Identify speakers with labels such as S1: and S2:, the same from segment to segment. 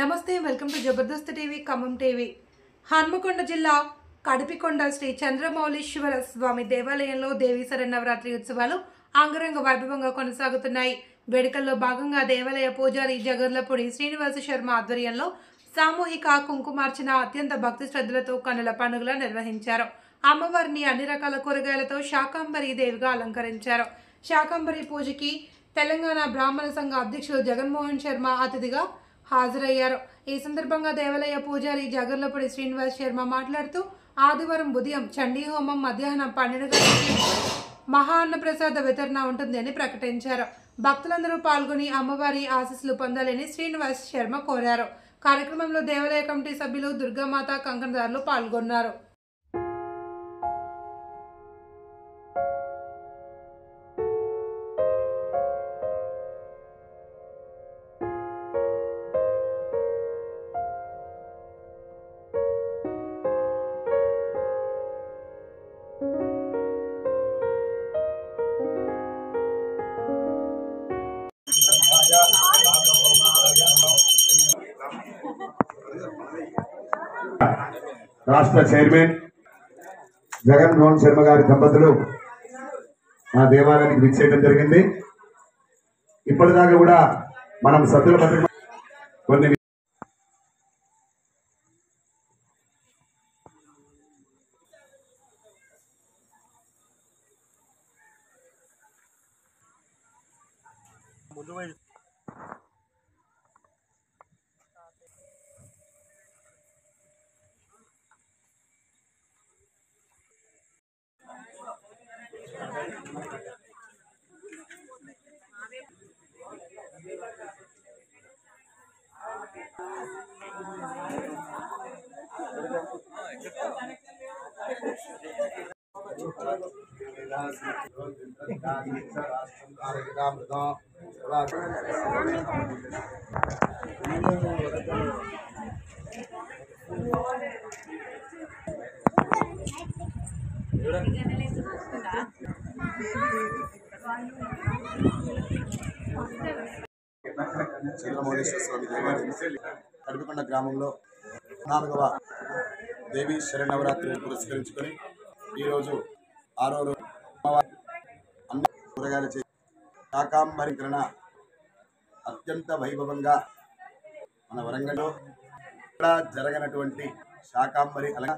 S1: నమస్తే, welcome to Jabardasth TV Khammam TV. Hanamkonda జిల్లా కడిపికొండ శ్రీ చంద్రమౌళీశ్వర స్వామి దేవాలయంలో దేవీ శరన్నవరాత్రి ఉత్సవాలు అంగరంగ వైభవంగా కొనసాగుతున్నాయి. వేడుకల్లో భాగంగా దేవాలయ పూజారి జగర్లపూడి శ్రీనివాస శర్మ ఆధ్వర్యంలో సామూహిక కుంకుమార్చన అత్యంత భక్తి శ్రద్ధలతో కన్నుల పండుగలా నిర్వహించారు. అమ్మవారిని అన్ని రకాల కూరగాయలతో శాకంబరి దేవిగా అలంకరించారు. శాకంబరి పూజకి తెలంగాణ బ్రాహ్మణ సంఘ అధ్యక్షులు జగన్మోహన్ శర్మ అతిథిగా హాజరయ్యారు. ఈ సందర్భంగా దేవాలయ పూజారి జగర్లపూడి శ్రీనివాస్ శర్మ మాట్లాడుతూ ఆదివారం ఉదయం చండీ హోమం, మధ్యాహ్నం 12 గంటలకి మహా అన్నప్రసాద వితరణ ఉంటుందని ప్రకటించారు. భక్తులందరూ పాల్గొని అమ్మవారి ఆశీస్సులు పొందాలని శ్రీనివాస్ శర్మ కోరారు. కార్యక్రమంలో దేవాలయ కమిటీ సభ్యులు, దుర్గామాత కంకణదారులు పాల్గొన్నారు.
S2: రాష్ట్ర చైర్మన్ జగన్మోహన్ శర్మ గారి దంపతులు మా దేవాలయానికి విచ్చేయడం జరిగింది. ఇప్పటిదాకా కూడా మనం సభ్యుల కొన్ని చంద్రమౌళీశ్వర స్వామి దేవాలయం కడిపికొండ గ్రామంలో 4వ దేవీ శరన్నవరాత్రిని పురస్కరించుకొని ఈరోజు 6వ రోజు అన్ని కూరగాయల శాకాంబరీకరణ అత్యంత వైభవంగా మన వరంగల్లో కూడా జరగనటువంటి శాకాంబరి అలాగే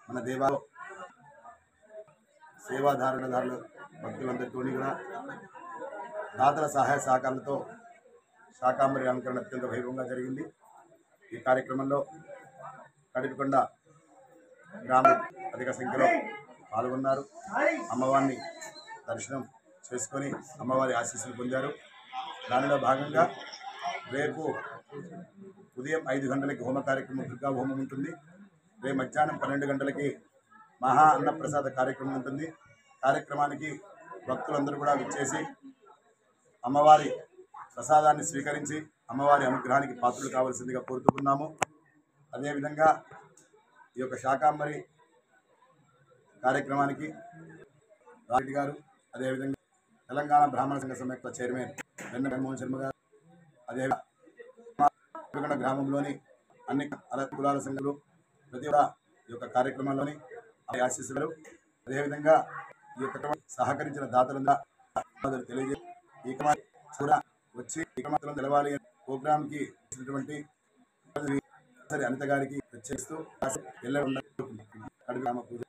S2: మన దేవాలయం సేవాదారులు భక్తులందరితో కూడా దాతల సహాయ సహకారాలతో శాకాంబరి అలంకరణ అత్యంత వైభవంగా జరిగింది. ఈ కార్యక్రమంలో కడిపికొండ గ్రామం అధిక సంఖ్యలో పాల్గొన్నారు. అమ్మవారిని దర్శనం చేసుకొని అమ్మవారి ఆశీస్సులు పొందారు. దానిలో భాగంగా రేపు ఉదయం 5 గంటలకి హోమ కార్యక్రమం, దుర్గా హోమం ఉంటుంది. రేపు మధ్యాహ్నం 12 గంటలకి మహా అన్నప్రసాద కార్యక్రమం ఉంటుంది. కార్యక్రమానికి భక్తులందరూ కూడా విచ్చేసి అమ్మవారి ప్రసాదాన్ని స్వీకరించి అమ్మవారి అనుగ్రహానికి పాత్రలు కావాల్సిందిగా కోరుతున్నాము. అదేవిధంగా ఈ యొక్క శాకాంబరి కార్యక్రమానికి రాజరెడ్డి గారు, అదేవిధంగా తెలంగాణ బ్రాహ్మణ సంఘ సంయుక్త చైర్మన్ జగన్మోహన్ శర్మ గారు, అదేవిధంగా గ్రామంలోని అన్ని కులాల సంఘాలు ప్రతి ఈ యొక్క కార్యక్రమంలోని ఆశీస్సులు, అదేవిధంగా ఈ యొక్క సహకరించిన దాతలందరూ తెలియజేసి ఈ కూడా వచ్చి తెలవాలి ప్రోగ్రామ్కి అనిత గారికి చేస్తూ పూజ